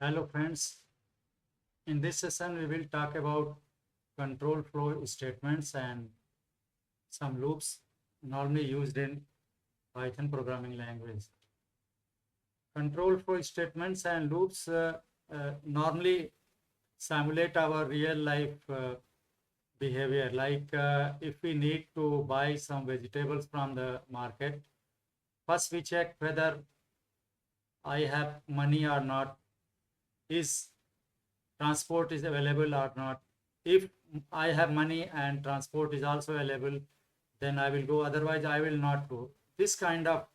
Hello friends, in this session we will talk about control flow statements and some loops normally used in Python programming language. Control flow statements and loops normally simulate our real life behavior, like if we need to buy some vegetables from the market, first we check whether I have money or not, is transport is available or not. If I have money and transport is also available, then I will go, otherwise I will not go. This kind of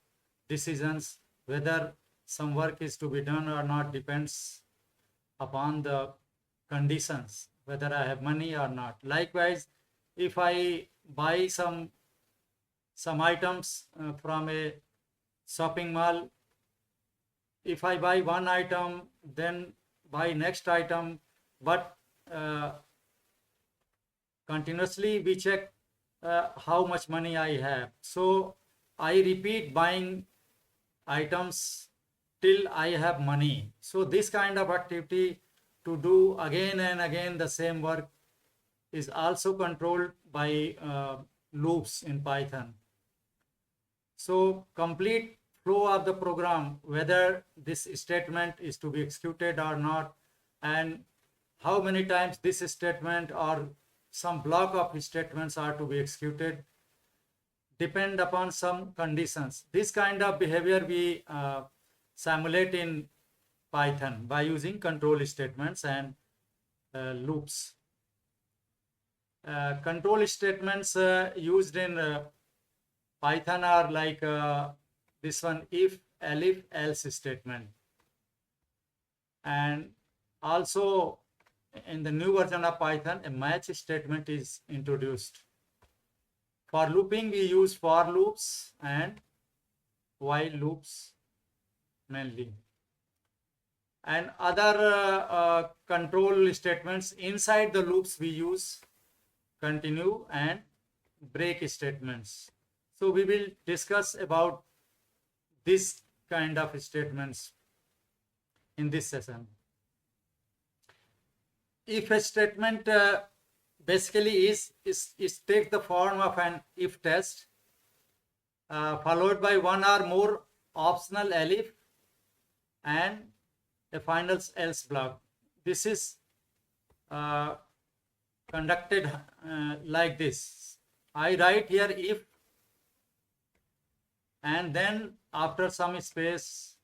decisions, whether some work is to be done or not, depends upon the conditions, whether I have money or not. Likewise, if I buy some items from a shopping mall, if I buy one item, then buy next item, but continuously we check how much money I have. So I repeat buying items till I have money. So this kind of activity, to do again and again the same work, is also controlled by loops in Python. So complete flow of the program, whether this statement is to be executed or not, and how many times this statement or some block of statements are to be executed, depend upon some conditions. This kind of behavior we simulate in Python by using control statements and loops. Control statements used in Python are like this one, if, elif, else statement. And also in the new version of Python, a match statement is introduced. For looping, we use for loops and while loops mainly. And other control statements inside the loops, we use continue and break statements. So we will discuss about this kind of statements in this session. If a statement basically is take the form of an if test followed by one or more optional elif and a final else block. This is conducted like this. I write here if, and then after some space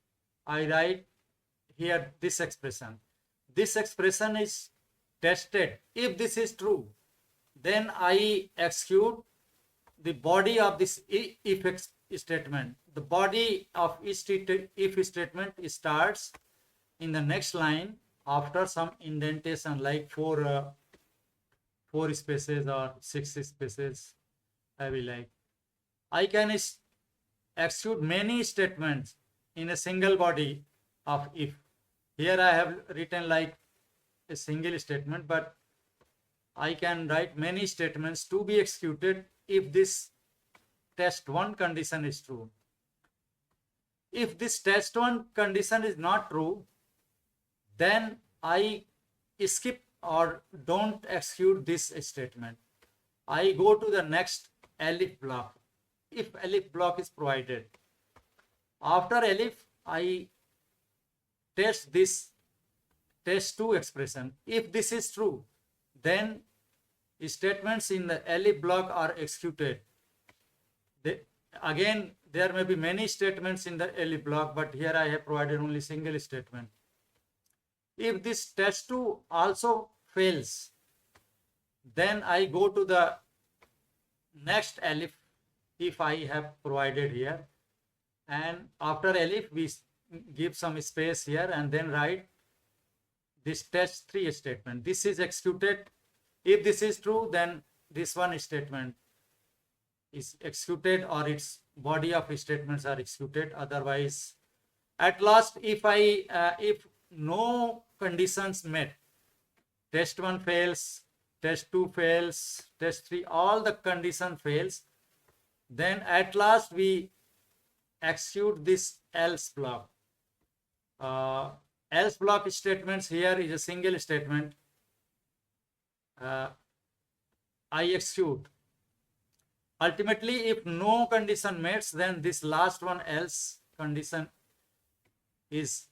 I write here this expression. This expression is tested. If this is true, then I execute the body of this if statement. The body of if statement starts in the next line after some indentation, like four spaces or 6 spaces. I will like. I can execute many statements in a single body of if. Here I have written like a single statement, but I can write many statements to be executed if this test 1 condition is true. If this test 1 condition is not true, then I skip or don't execute this statement. I go to the next elif block, if elif block is provided. After elif, I test this test 2 expression. If this is true, then statements in the elif block are executed. Again, there may be many statements in the elif block, but here I have provided only single statement. If this test 2 also fails, then I go to the next elif if I have provided here, and after elif we give some space here and then write this test 3 statement. This is executed. If this is true, then this one statement is executed or its body of statements are executed. Otherwise, at last, if no conditions met, test 1 fails, test 2 fails, test 3, all the condition fails, then at last we execute this else block. else block statements here is a single statement. I execute. Ultimately, if no condition meets, then this last one else condition is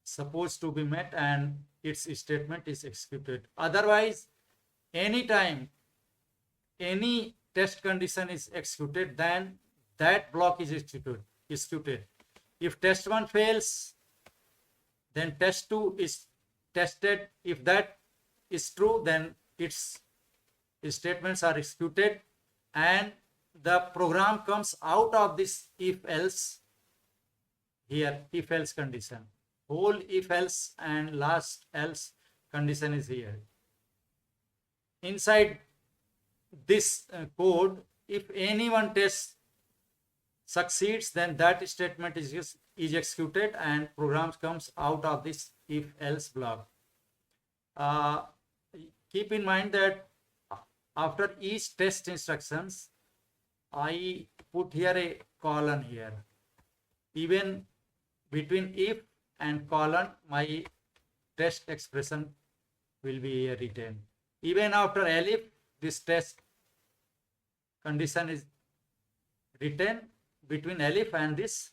supposed to be met and its statement is executed. Otherwise, anytime any test condition is executed, then that block is executed. If test 1 fails, then test 2 is tested. If that is true, then its statements are executed and the program comes out of this if else. Here if else condition, whole if else and last else condition is here. Inside this code, if any one test succeeds, then that statement is executed and program comes out of this if else block. Keep in mind that after each test instructions, I put here a colon here. Even between if and colon, my test expression will be written. Even after elif, this test condition is written between elif and this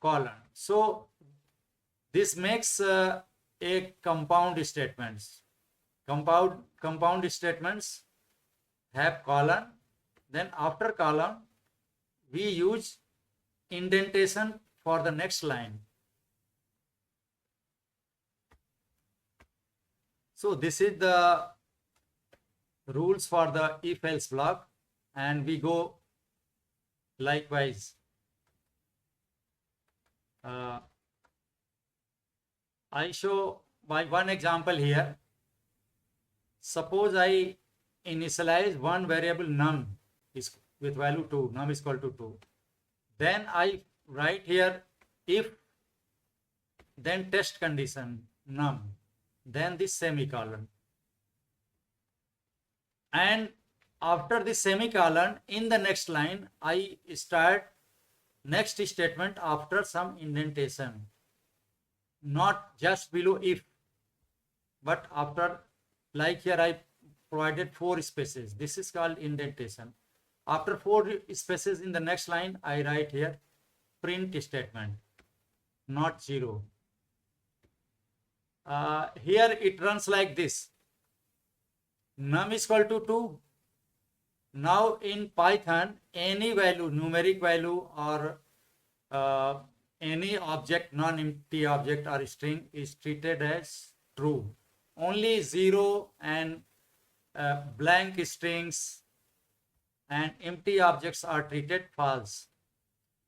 colon. So this makes a compound statements. Compound statements have colon. Then after colon, we use indentation for the next line. So this is the rules for the if else block, and we go likewise. I show by one example here. Suppose I initialize one variable num is with value 2, num is equal to 2. Then I write here if, then test condition num, then this semicolon. And after this semicolon, in the next line, I start next statement after some indentation. Not just below if, but after, like here I provided 4 spaces. This is called indentation. After 4 spaces in the next line, I write here print statement, not 0. Here it runs like this. Num is equal to 2. Now in Python, any value, numeric value or any object, non-empty object or string is treated as true. Only 0 and blank strings and empty objects are treated false.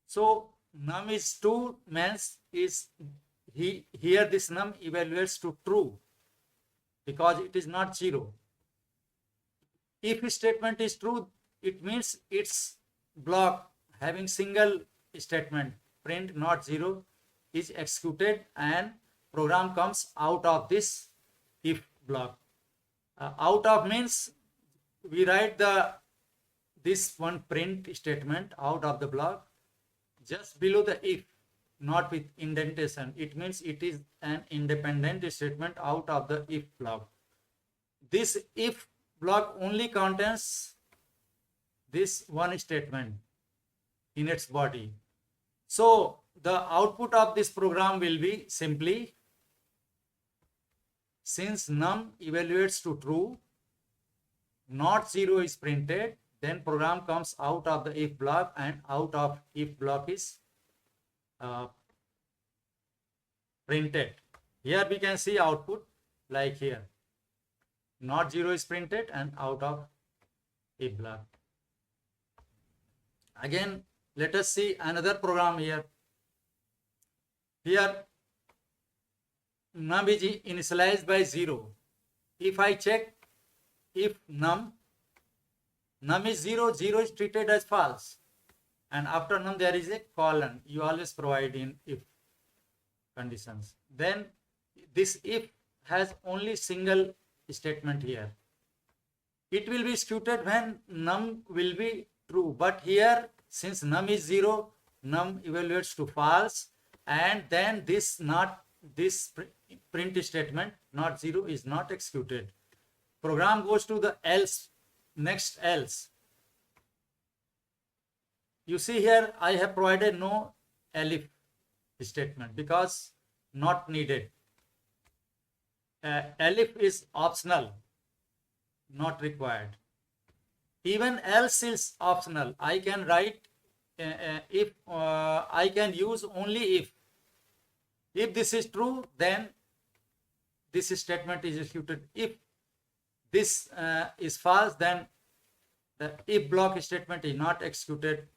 So num is 2 means is here this num evaluates to true because it is not 0. If statement is true, it means its block having single statement print not 0 is executed and program comes out of this if block. Out of means we write this one print statement out of the block just below the if, not with indentation. It means it is an independent statement out of the if block. This if block only contains this one statement in its body. So the output of this program will be simply, since num evaluates to true, not 0 is printed, then program comes out of the if block and out of if block is printed. Here we can see output like here. Not 0 is printed and out of if block. Again, let us see another program here. Here num is initialized by 0. If I check if num is 0, 0 is treated as false. And after num there is a colon. You always provide in if conditions. Then this if has only single statement here. It will be executed when num will be true. But here, since num is 0, num evaluates to false. and then this print statement not 0 is not executed. Program goes to the else, next else. You see here I have provided no elif statement because not needed. Elif is optional, not required. Even else is optional. I can write if I can use only if. If this is true, then this statement is executed. If this is false, then the if block statement is not executed.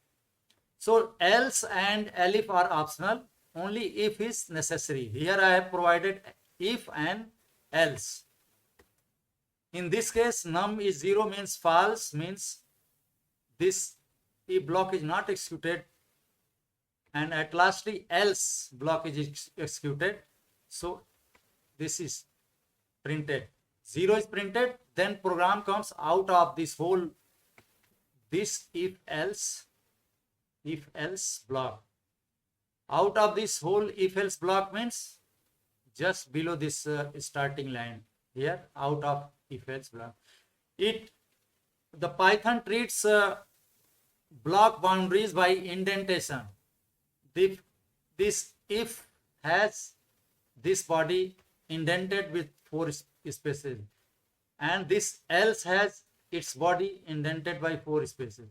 So else and elif are optional. Only if is necessary. Here I have provided if and else. In this case, num is 0 means false, means this if block is not executed, and at lastly else block is executed. So this is printed. 0 is printed, then program comes out of this whole, this if else block. Out of this whole if else block means just below this starting line here, out of if else block. The Python treats block boundaries by indentation. This if has this body indented with 4 spaces, and this else has its body indented by 4 spaces.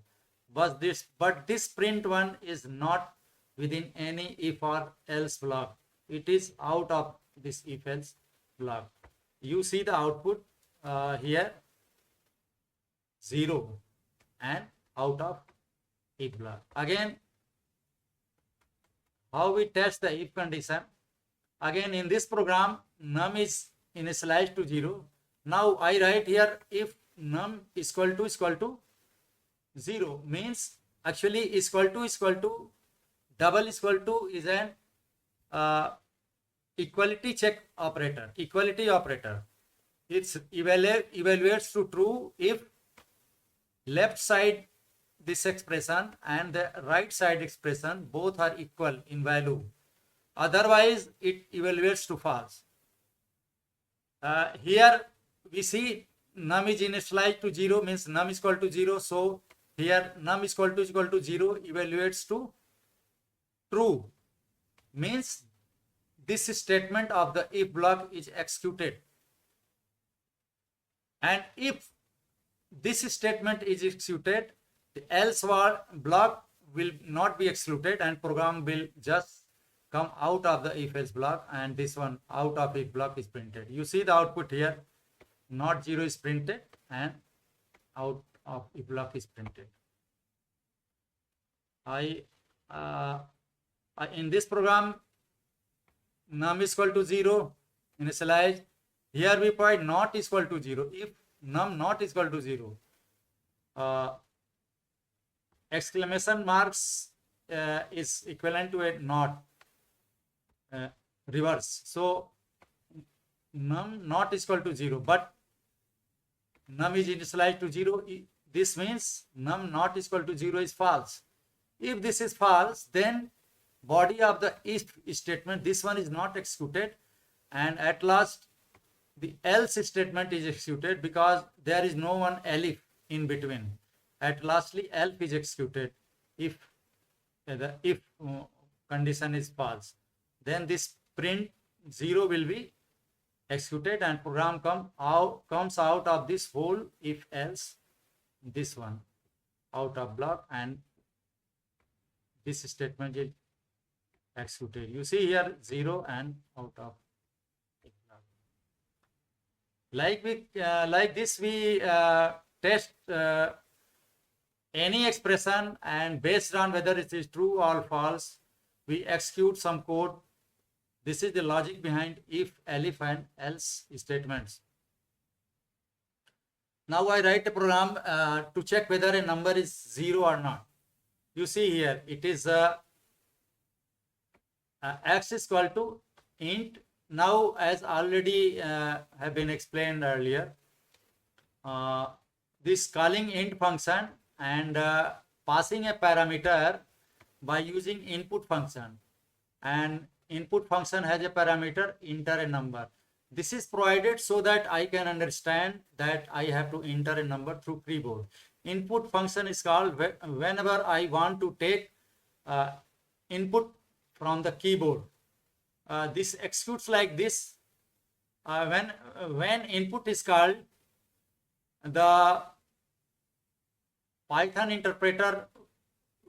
But this print one is not within any if or else block. It is out of this if else block. You see the output here 0 and out of if block. Again, how we test the if condition? Again, in this program, num is initialized to 0. Now I write here if num is equal to 0 means actually is equal to double is equal to is an equality check operator, equality operator. It evaluates to true if left side this expression and the right side expression both are equal in value. Otherwise, it evaluates to false. Here we see num is initialized to 0 means num is equal to 0. So here num is equal to 0 evaluates to true, means this statement of the if block is executed. And if this statement is executed, the else block will not be executed and program will just come out of the if else block, and this one out of if block is printed. You see the output here, not 0 is printed and out of if block is printed. In this program, num is equal to 0 initialized. Here we provide not is equal to 0. If num not is equal to 0, exclamation marks is equivalent to a not, reverse. So num not is equal to 0, but num is initialized to 0. This means num not is equal to 0 is false. If this is false, then body of the if statement, this one is not executed, and at last the else statement is executed because there is no one elif in between. At lastly elf is executed if the if condition is false. Then this print 0 will be executed and program comes out of this whole if else, this one out of block, and this statement is executed. You see here 0 and out of if block. Like this we test any expression, and based on whether it is true or false, we execute some code. This is the logic behind if, elif and else statements. Now I write a program to check whether a number is 0 or not. You see here it is x is equal to int. Now, as already have been explained earlier, this calling int function and passing a parameter by using input function. and input function has a parameter enter a number. This is provided so that I can understand that I have to enter a number through keyboard. Input function is called whenever I want to take input from the keyboard. This executes like this. When input is called, the Python interpreter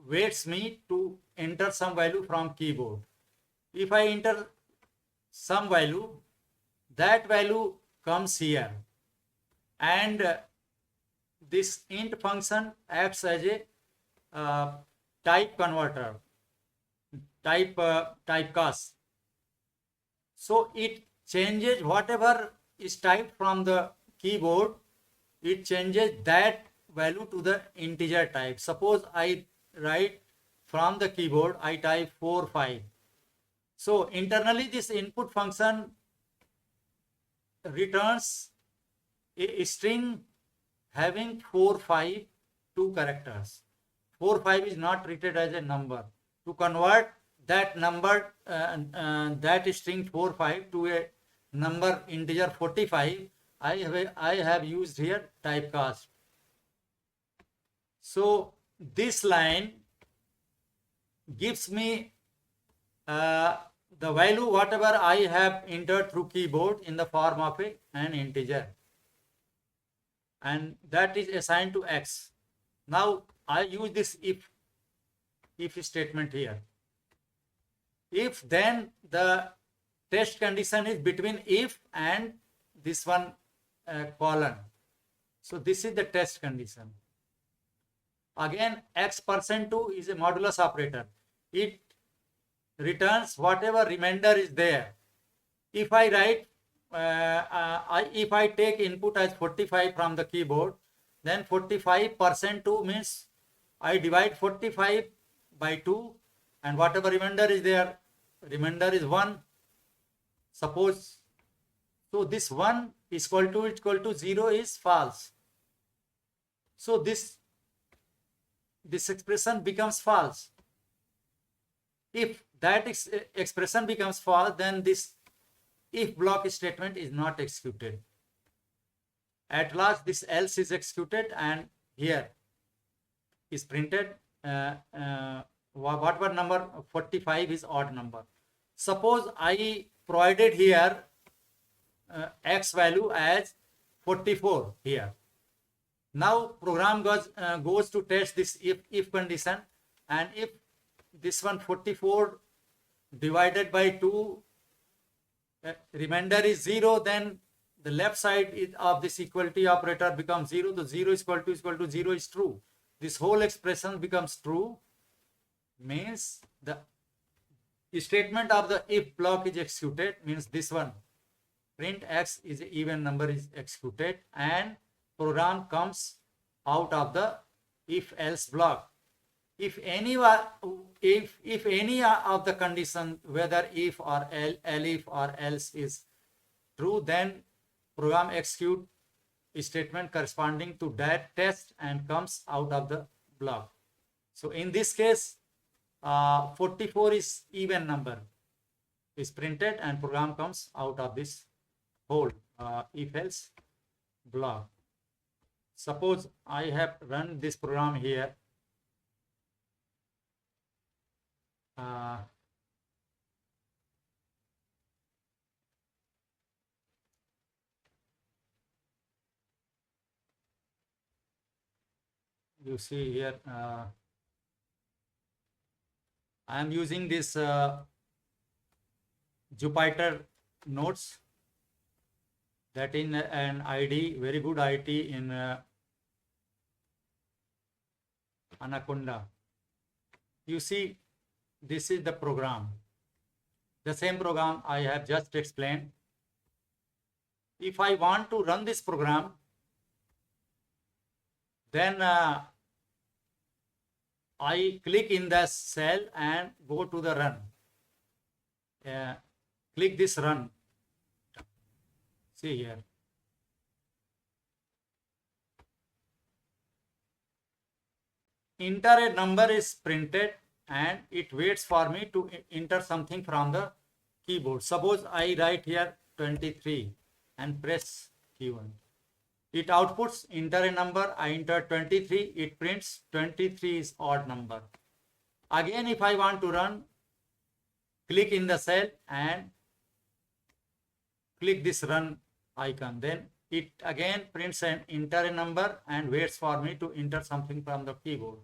waits me to enter some value from keyboard. If I enter some value, that value comes here, and this int function acts as a type converter, typecast. So it changes whatever is typed from the keyboard, it changes that value to the integer type. Suppose I write from the keyboard, I type 4, 5. So internally this input function returns a string having 4, 5, 2 characters. 4, 5 is not treated as a number. To convert that number, that string 4, 5 to a number integer 45, I have used here typecast. So this line gives me the value whatever I have entered through keyboard in the form of an integer, and that is assigned to x. Now I use this if statement here. If, then the test condition is between if and this one colon. So this is the test condition. Again, x%2 is a modulus operator. It returns whatever remainder is there. If I write, if I take input as 45 from the keyboard, then 45%2 means I divide 45 by 2, and whatever remainder is there, remainder is 1. Suppose, so this 1 is equal to 0 is false. So this expression becomes false. If that expression becomes false, then this if block statement is not executed. At last this else is executed, and here is printed whatever number 45 is odd number. Suppose I provided here x value as 44 here. Now program goes to test this if condition, and if this one 44 divided by 2 remainder is 0, then the left side of this equality operator becomes 0. The 0 is equal to 0 is true. This whole expression becomes true, means the statement of the if block is executed, means this one print x is an even number is executed, and program comes out of the if else block. If any of the condition, whether if or elif or else is true, then program execute statement corresponding to that test and comes out of the block. So in this case 44 is even number is printed, and program comes out of this whole if else block. Suppose I have run this program here. You see here I am using this Jupyter notes, that in an ID, very good ID in Anaconda. You see, this is the program, the same program I have just explained. If I want to run this program, then I click in the cell and go to the run. Click this run. See here. Enter a number is printed and it waits for me to enter something from the keyboard. Suppose I write here 23 and press key1. It outputs enter a number. I enter 23. It prints 23 is odd number. Again, if I want to run, click in the cell and click this run icon. Then it again prints an enter a number and waits for me to enter something from the keyboard.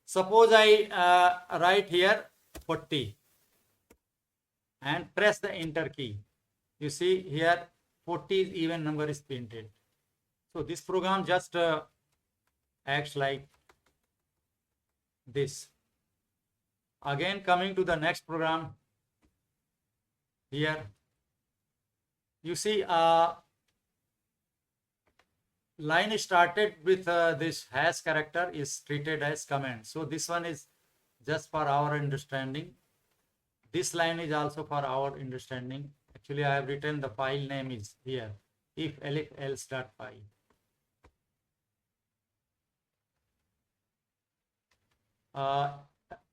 Suppose I write here 40 and press the enter key. You see here 40 even number is printed. So this program just acts like this. Again, coming to the next program, here you see line started with this hash character is treated as comment. So this one is just for our understanding. This line is also for our understanding. Actually, I have written the file name is here, if elif else.py.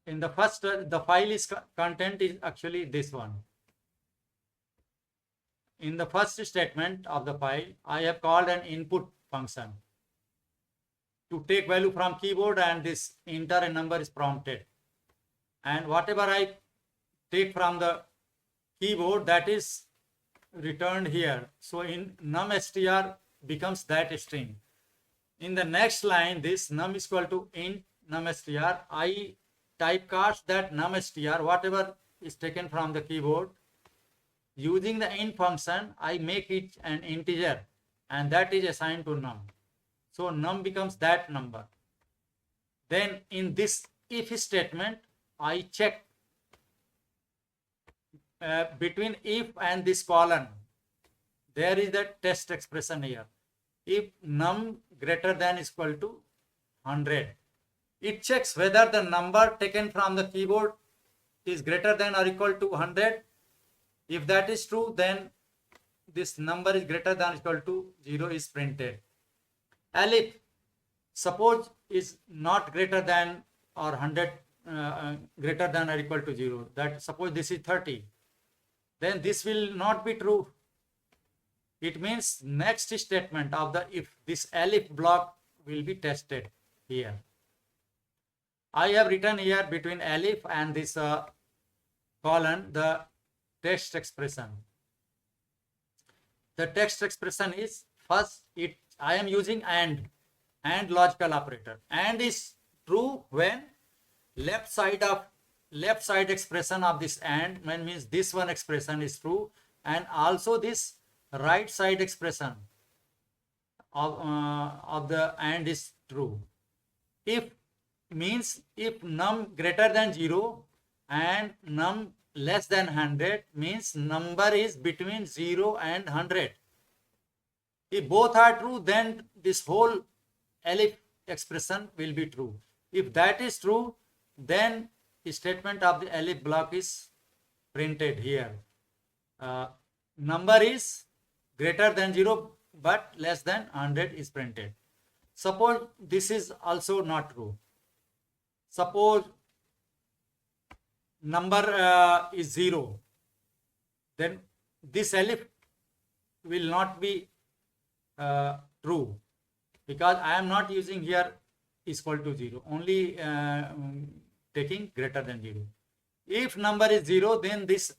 In the first, the file is content is actually this one. In the first statement of the file, I have called an input function to take value from keyboard, and this enter a number is prompted. And whatever I take from the keyboard, that is returned here. So in numstr becomes that string. In the next line, this num is equal to int numstr. I typecast that numstr, whatever is taken from the keyboard. Using the int function, I make it an integer, and that is assigned to num. So num becomes that number. Then in this if statement, I check between if and this colon. There is the test expression here. If num greater than is equal to 100, it checks whether the number taken from the keyboard is greater than or equal to 100. If that is true, then this number is greater than or equal to 0 is printed. Elif, suppose is not greater than or 100 greater than or equal to 0. That suppose this is 30. Then this will not be true. It means next statement of the if, this elif block will be tested here. I have written here between elif and this colon the text expression. The text expression is first I am using and logical operator. And is true when left side expression of this and means this one expression is true, and also this right side expression of the and is true. If means if num greater than 0 and num less than 100 means number is between 0 and 100. If both are true, then this whole elif expression will be true. If that is true, then the statement of the elif block is printed here. Number is greater than 0 but less than 100 is printed. Suppose this is also not true. Suppose number is 0, then this elif will not be true, because I am not using here is equal to 0, only taking greater than 0. If number is 0, then this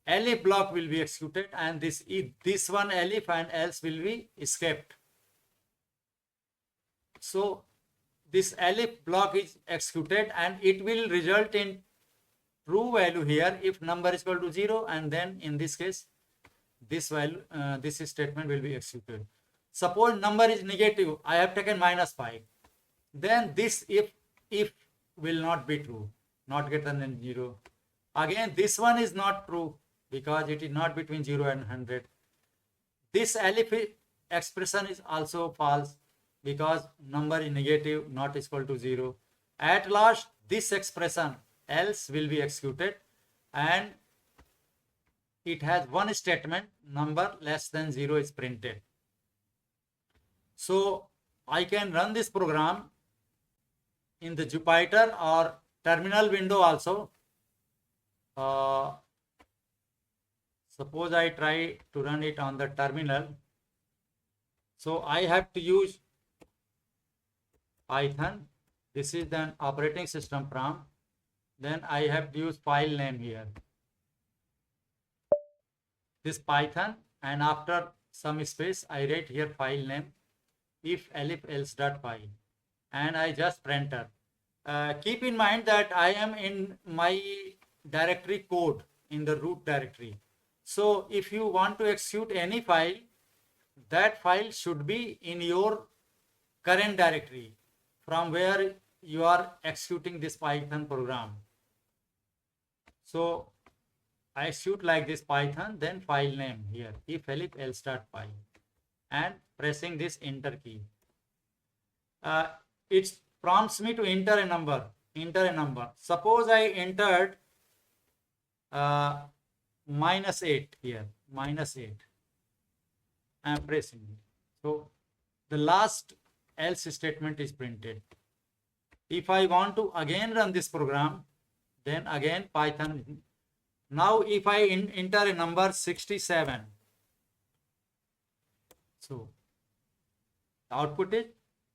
elif block will be executed, and this one elif and else will be escaped. So this elif block is executed and it will result in true value here if number is equal to 0, and then in this case this value this statement will be executed. Suppose number is negative, I have taken -5, then this if will not be true, not greater than 0. Again this one is not true because it is not between 0 and 100. This elif expression is also false because number is negative, not equal to 0. At last this expression else will be executed, and it has one statement, number less than 0 is printed. So I can run this program in the Jupyter or terminal window also. Suppose I try to run it on the terminal. So I have to use Python. This is the operating system prompt. Then I have to use file name here. This Python, and after some space I write here file name if elif else.py, and I just enter. Keep in mind that I am in my directory code in the root directory. So if you want to execute any file, that file should be in your current directory from where you are executing this Python program. So I execute like this Python, then file name here if elif else.py, and pressing this enter key. It prompts me to enter a number. Suppose I entered -8 here, -8. I am pressing it. So the last else statement is printed. If I want to again run this program, then again Python. Now if I enter a number 67, so the output is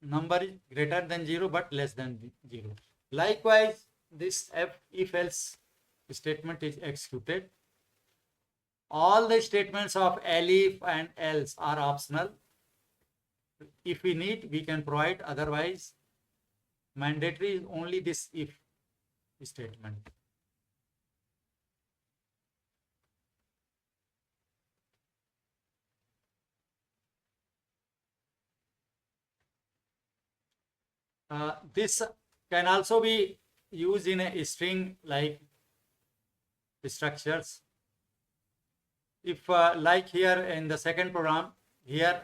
number is greater than 0 but less than 0. Likewise, this if else statement is executed. All the statements of elif and else are optional. If we need, we can provide. Otherwise, mandatory is only this if statement. This can also be used in a string like structures. If like here in the second program, here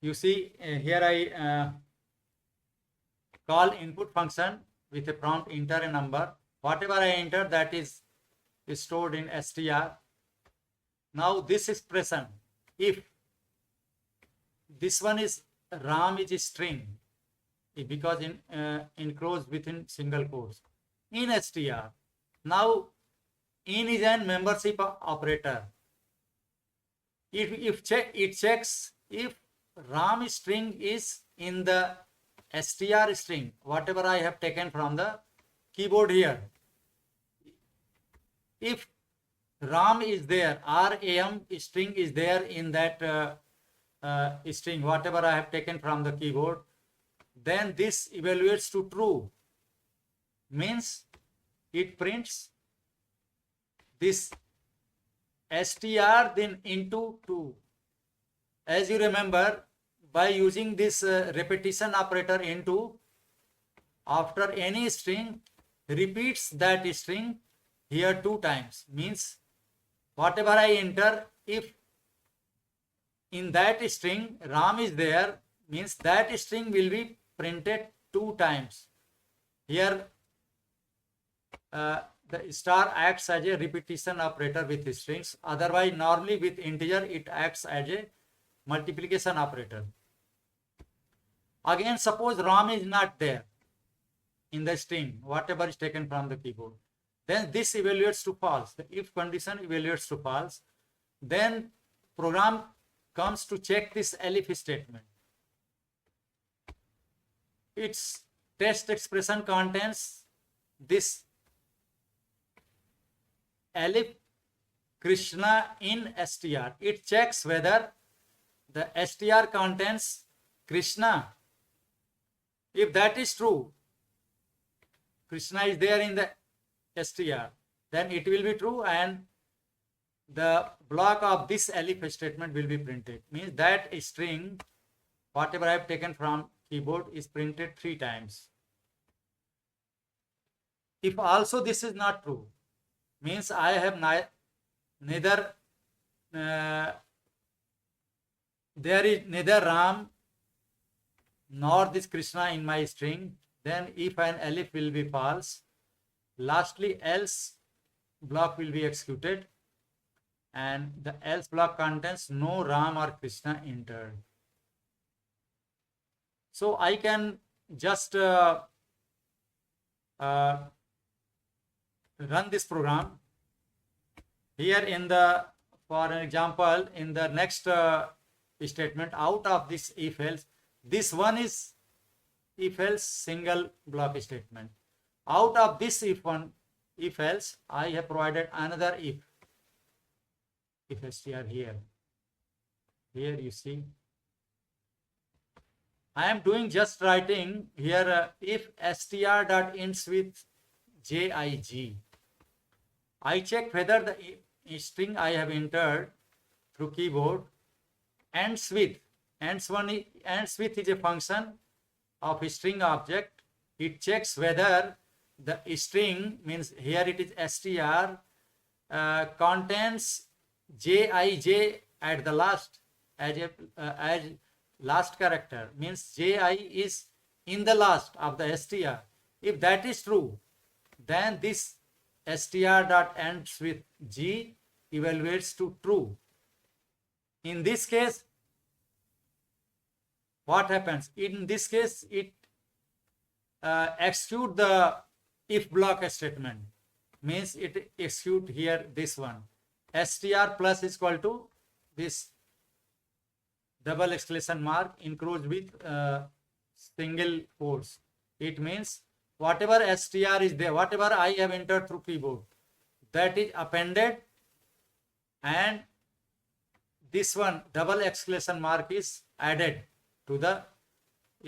you see here I call input function with a prompt enter a number. Whatever I enter, that is stored in str. Now this expression, if this one is ram is a string, because enclosed within single quotes in str. Now in is an membership operator. It checks if ram string is in the str string, whatever I have taken from the keyboard here. If ram is there, ram string is there in that string, whatever I have taken from the keyboard, then this evaluates to true, means it prints this str then into 2. As you remember, by using this repetition operator into, after any string repeats that string here 2 times, means whatever I enter, if in that string ram is there, means that string will be printed 2 times. Here the star acts as a repetition operator with strings. Otherwise, normally with integer it acts as a multiplication operator. Again, suppose ram is not there in the string, whatever is taken from the keyboard, then this evaluates to false. The if condition evaluates to false, then program comes to check this elif statement. Its test expression contains this elif Krishna in str. It checks whether the str contains Krishna. If that is true, Krishna is there in the str, then it will be true and the block of this elif statement will be printed. Means that string, whatever I have taken from keyboard, is printed 3 times. If also this is not true, means I have neither there is neither ram nor this Krishna in my string, then if and elif will be false. Lastly, else block will be executed and the else block contains no ram or Krishna entered. So I can just run this program. Here in the, for an example, in the next statement, out of this if else, this one is if else single block statement. Out of this if else, I have provided another if str here. Here you see, I am doing just writing here if str dot ends with JIG. I check whether the string I have entered through keyboard ends with is a function of a string object. It checks whether the string, means here it is str, contains jij at the last as last character, means ji is in the last of the str. If that is true, then this str dot ends with g evaluates to true. In this case, what happens? In this case, it execute the if block statement, means it execute here this one, str plus is equal to this double exclamation mark enclosed with single quotes. It means whatever str is there, whatever I have entered through keyboard, that is appended, and this one double exclamation mark is added to the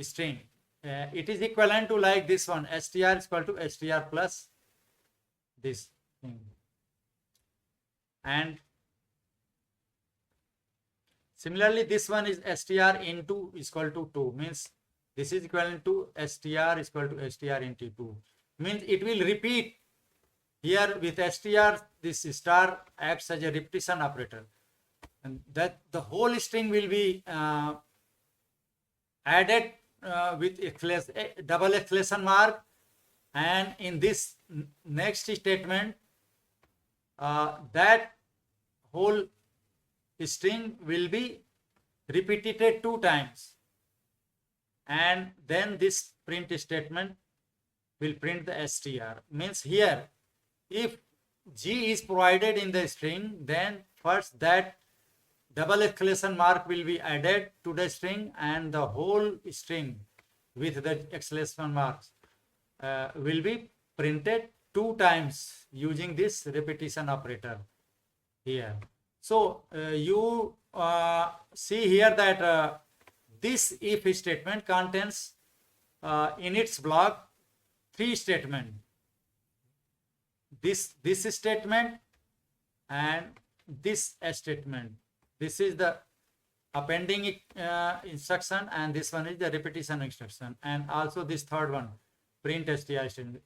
string. It is equivalent to like this one, str is equal to str plus this thing. And similarly, this one is str into is equal to 2, means this is equivalent to str is equal to str into 2, means it will repeat. Here with str, this star acts as a repetition operator, and that the whole string will be added with double exclamation mark, and in this next statement, that whole string will be repeated 2 times, and then this print statement will print the str. Means here, if g is provided in the string, then first that double exclamation mark will be added to the string, and the whole string with the exclamation marks will be printed 2 times using this repetition operator here. So you see here that this if statement contains in its block 3 statements. This statement and this statement. This is the appending instruction, and this one is the repetition instruction, and also this third one, print str statement.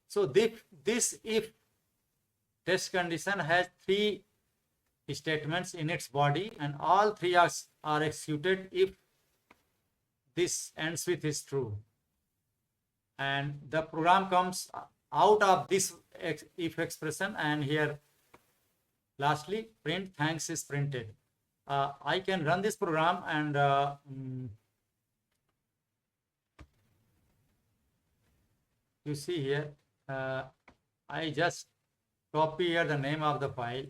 So this if test condition has 3 statements in its body, and all 3 are executed if this ends with is true, and the program comes out of this if expression, and here lastly print thanks is printed. I can run this program, and you see here, I just copy here the name of the file,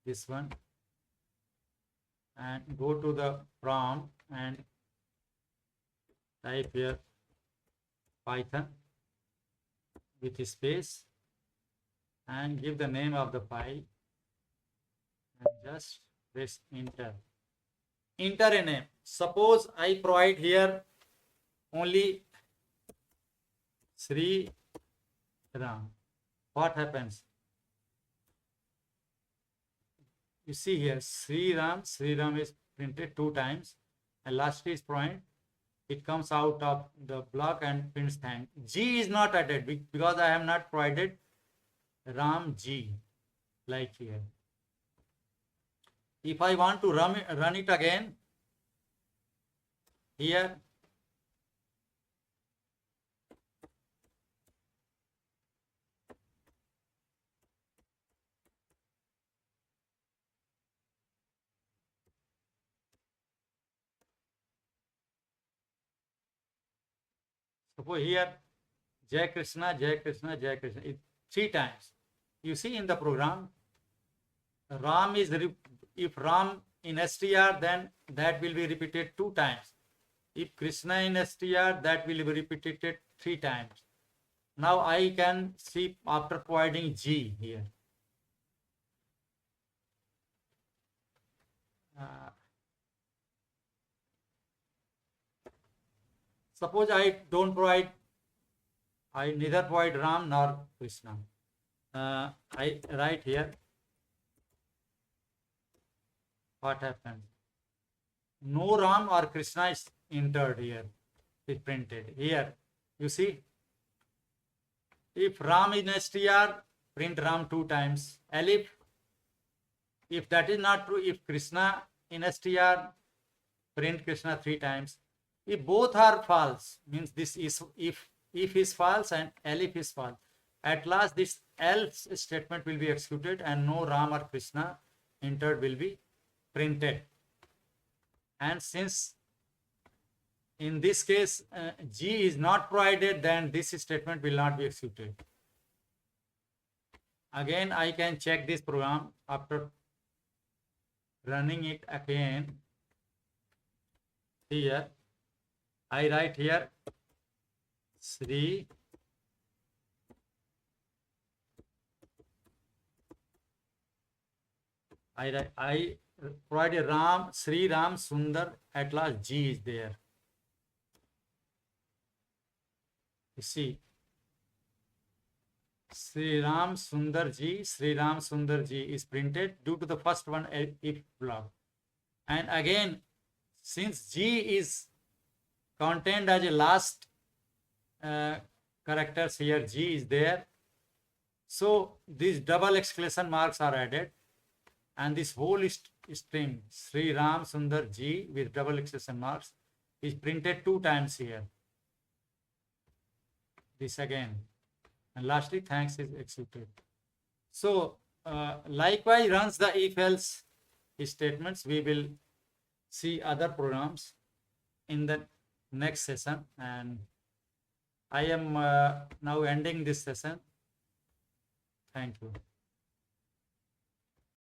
this one, and go to the prompt and type here Python with space and give the name of the file, and just press enter. Enter a name. Suppose I provide here only Sri Ram. What happens? You see here Sri Ram is printed 2 times, and lastly is point. It comes out of the block and prints thank. G is not added because I have not provided Ram G like here. If I want to run it again, here suppose here Jai Krishna, Jai Krishna, Jai Krishna. 3 times. You see in the program, Ram is, if Ram in str, then that will be repeated 2 times. If Krishna in str, that will be repeated 3 times. Now I can see after providing G here. Suppose I don't provide, I neither provide Ram nor Krishna. I write here. What happened? No Ram or Krishna is entered here. Is printed here. You see, if Ram in str, print Ram 2 times. Elif. If that is not true, if Krishna in str, print Krishna 3 times. If both are false, means this is if is false and elif is false. At last, this else statement will be executed and no Ram or Krishna entered will be printed. And since in this case G is not provided, then this statement will not be executed. Again, I can check this program after running it again. Here, I write here Sri I provide a Ram, Sri Ram Sundar, at last G is there. You see, Sri Ram Sundar Ji is printed due to the first one if block. And again, since G is contained as a last characters here, G is there. So these double exclamation marks are added. And this whole string, Sri Ram Sundar Ji with double exclamation marks, is printed 2 times here. This again. And lastly, thanks is executed. So, likewise runs the if-else statements. We will see other programs in the next session. And I am now ending this session. Thank you.